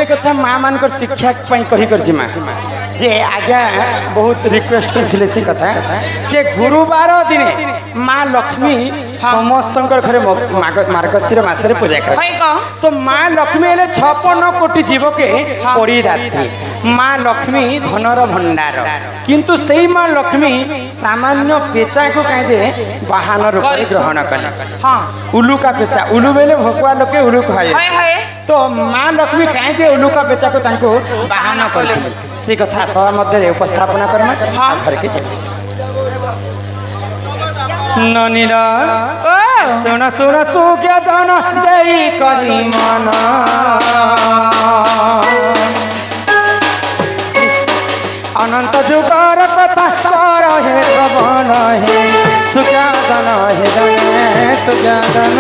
गोटे कथा माँ मान शिक्षा कही कर माँ जे आज्ञा बहुत रिक्वेस्ट करथिले से कथा जे गुरुवार दिन माँ लक्ष्मी समस्त घरे मार्गशीर मासरे पूजा कर तो माँ लक्ष्मी हेले 56 कोटी जीव के पड़ी दाती माँ लक्ष्मी धनर भंडार किंतु सही माँ लक्ष्मी सामान्य पेचा को कहे बाहन रूप ग्रहण कले उलू का पेचा उलू बेले भकुआ लोके उलू कहे तो माँ लक्ष्मी कहे उलू का पेचा को बाहन कर से कथा सभा मध्य उपस्थापना करमा घर के ननीर सुन सुन सुख्या जन जय करी मन अनंत जुगर कथा कर हे प्रवन हे सुख्या जन हे जन सुख्या जन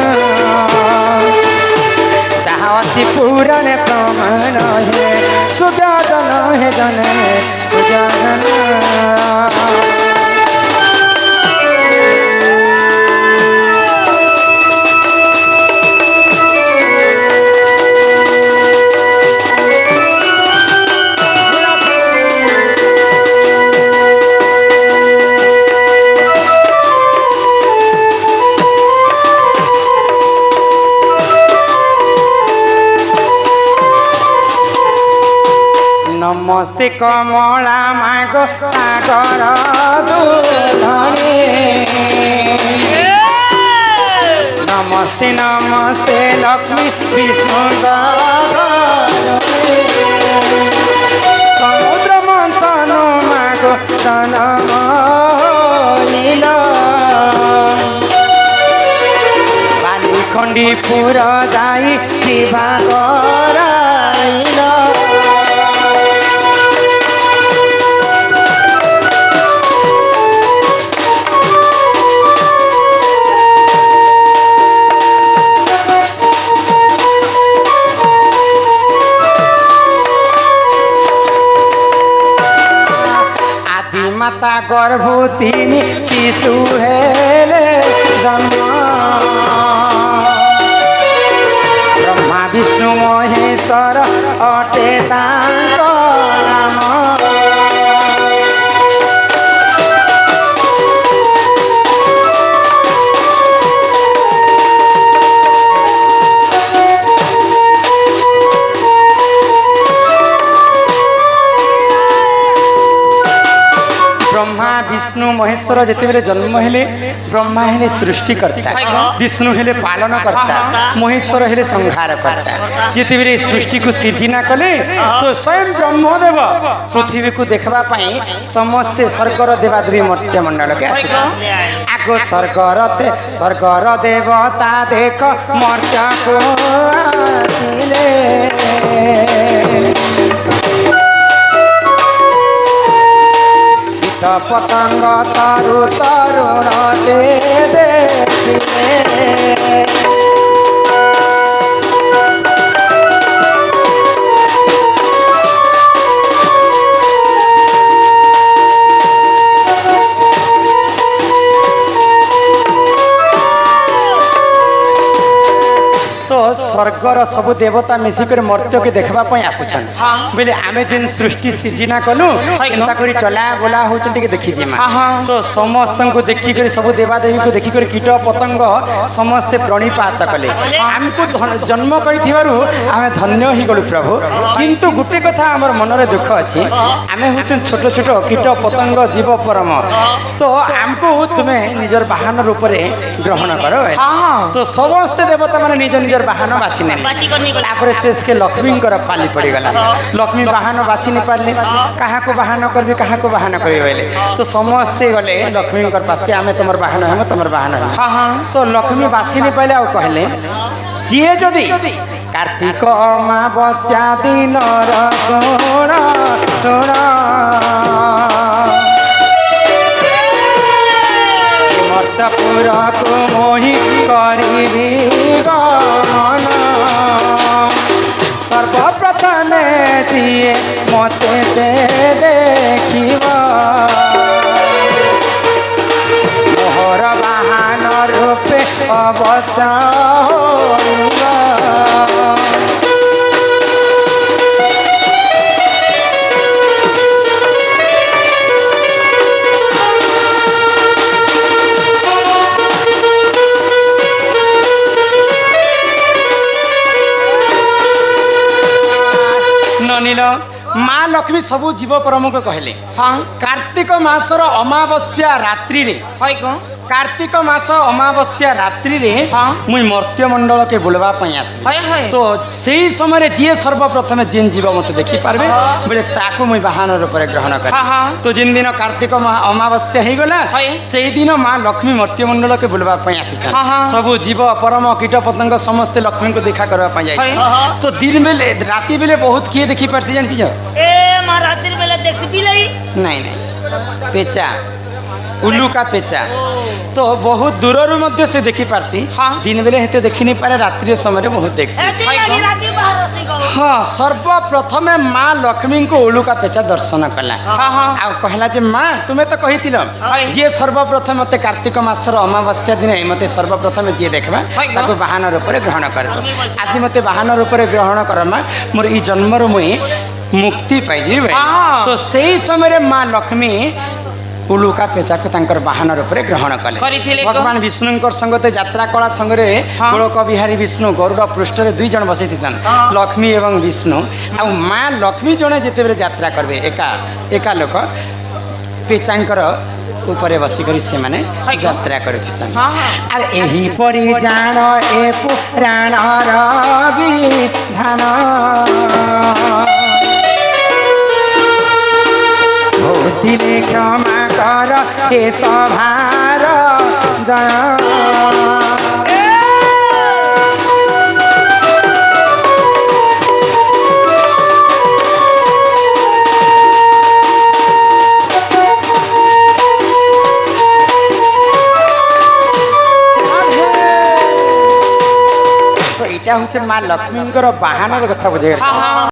जहाँ अच्छी पुराने प्रमाण हे सुख्या जन हे जन सुख्या जन नमस्ते कमला माग सागर दूधनी नमस्ते नमस्ते लक्ष्मी विष्णु समुद्र मंथन माग जन्म बाली खंडीपुर जाई विवाह कराइल माता गर्भवती शिशु हेले जन्म ब्रह्मा विष्णु महेश्वर अटे तांको नाम ब्रह्मा विष्णु महेश्वर जिते जन्म हेले ब्रह्मा हेले सृष्टिकर्ता विष्णु हेले पालन करता महेश्वर हेले संहार करता जिते सृष्टि को सृजना कले तो स्वयं ब्रह्मदेव पृथ्वी को देखबा पाई समस्ते स्वर्गर देवादेवी मर्त्य मंडल के आगो स्वर्गर देवता देख मर्त्य को पतंग तारु तरुण से देखिए तो स्वर्गर सबु देवता मिसिक मर्त्य के देखा आसुछन बोले आमे जेन सृष्टि सृजना कलु एंता करी चला बोला होचन टिके देखि जे तो समस्त को देखि करी सबु देवादेवी को देखि करी कीट पतंग समस्ते प्रणिपात कले हमको जन्म करिथिबारु आमे धन्य ही गलु प्रभु किंतु गुटे कथा हमर मन रे दुख अछि आमे होचन छोट छोट कीट पतंग जीव परम तो हमको तुमे निजर वाहन रूप रे ग्रहण करो तो समस्त देवता माने निज निजर वाहन बाछि ने शेष के लक्ष्मी पाली पड़गला लक्ष्मी वाहन बाछि नहीं पारे क्या वाहन करी क्या वाहन करें तो समस्ते गले लक्ष्मी पास के आम तुम वाहन हम तुम वाहन तो लक्ष्मी बाछि नहीं पाले कहले जी जदि कार्तिक अमावस्या दिन सुण सुण मर्तपुर को मोहि करी गमन सर्वप्रथम दिए मते से देखिबा मोहर वाहन रूपे अवश्य होइबा ଅନିଲ ମା ଲକ୍ଷ୍ମୀ ସବୁ ଜୀବ ପ୍ରମୁଖ କହିଲେ ହଁ କାର୍ତ୍ତିକ ମାସର ଅମାବସ୍ୟା ରାତ୍ରିରେ হয় କଣ କାର୍ତ୍ତିକ ମାସ ଅମାବସ୍ୟା ରାତ୍ରିରେ ହଁ। ମୁଇଁ ମର୍ତ୍ତ୍ୟମଣ୍ଡଳକେ ବୁଲବା ପାଇଁ ଆସିବି হয় হয় তো সেই সময় যে সর্বপ্রথমে যেন জীব মতো দেখি পারবে বলে তাকে মুই বাহন রূপে গ্রহণ করি হ্যাঁ, হ্যাঁ। তো যেন দিন কার্তিক অমাবস্যা হয়ে গলা হয়। সেই দিন মা লক্ষ্মী মর্ত্ত্যমণ্ডলকে বুলবা পাই আসিছেন হ্যাঁ, হ্যাঁ। সবু জীব পরম কীট পতঙ্গ সমস্তে লক্ষ্মীকে দেখা করা পাই যাই হয়। তো দিন বেলে রাতি বেলে বহুত কিয়ে দেখি পারছি জানিস এ মা রাতের বেলা দেখছি বিলাই নাই নাই পেঁচা উলুকা পেঁচা তো বহুত দূরରୁ ମଧ୍ୟ ସେ ଦେଖି ପାରସି ହଁ। ଦିନ ବେଲେ ହେତେ ଦେଖି ନି ପାରେ ରାତ୍ରି ସମୟରେ ବହୁତ দেখছি ହଁ ସର୍ବପ୍ରଥମେ ମା ଲକ୍ଷ୍ମୀଙ୍କୁ ଉଲୁକା ପେଚା ଦର୍ଶନ କଲା ହଁ ହଁ ଆଉ କହିଲା ଯେ ମା ତୁମେ ତ କହିଥିଲ ହଁ। ଯିଏ ସର୍ବପ୍ରଥମେ ମତେ କାର୍ତ୍ତିକ ମାସର ଅମାବସ୍ୟା ଦିନେ ମତେ ସର୍ବପ୍ରଥମେ ଯିଏ ଦେଖିବା ହଁ। ତାକୁ ବାହନ ରୂପରେ ଗ୍ରହଣ କରିବ ଆଜି ମତେ ବାହନ ରୂପରେ ଗ୍ରହଣ କର ମା ମୋର ଏଇ ଜନ୍ମରୁ ମୁଇଁ ମୁକ୍ତି ପାଇଯିବି ହଁ। ତ ସେଇ ସମୟରେ ମା ଲକ୍ଷ୍ମୀ ଉଲୁକା ପେଚାକୁ ତାଙ୍କର ବାହନ ରୂପରେ ଗ୍ରହଣ କଲେ କରିଥିଲେ ଭଗବାନ ବିଷ୍ଣୁଙ୍କର ସଙ୍ଗତେ ଯାତ୍ରା କଳା ସଙ୍ଗରେ ହଁ। ଗୋଳକ ବିହାରୀ ବିଷ୍ଣୁ ଗରୁଡ଼ ପୃଷ୍ଠରେ ଦୁଇ ଜଣ ବସିଥିସନ୍ ହଁ। ଲକ୍ଷ୍ମୀ ଏବଂ ବିଷ୍ଣୁ ଆଉ ମା ଲକ୍ଷ୍ମୀ ଜଣେ ଯେତେବେଳେ ଯାତ୍ରା କରିବେ ଏକା ଲୋକ ପେଚାଙ୍କର ଉପରେ ବସିକରି ସେମାନେ ହଁ। ଯାତ୍ରା କରିଥିସନ୍ ହଁ, ହଁ। ଆର୍ ଏହିପରି ଜାଣ ଏ ପୁରାଣର ବିଧାନ ভূতিলে ক্ষমা কর হে সভার জয় তো এটা হচ্ছে মা লক্ষ্মীঙ্কর বাহানর কথা বুঝে হ্যাঁ হ্যাঁ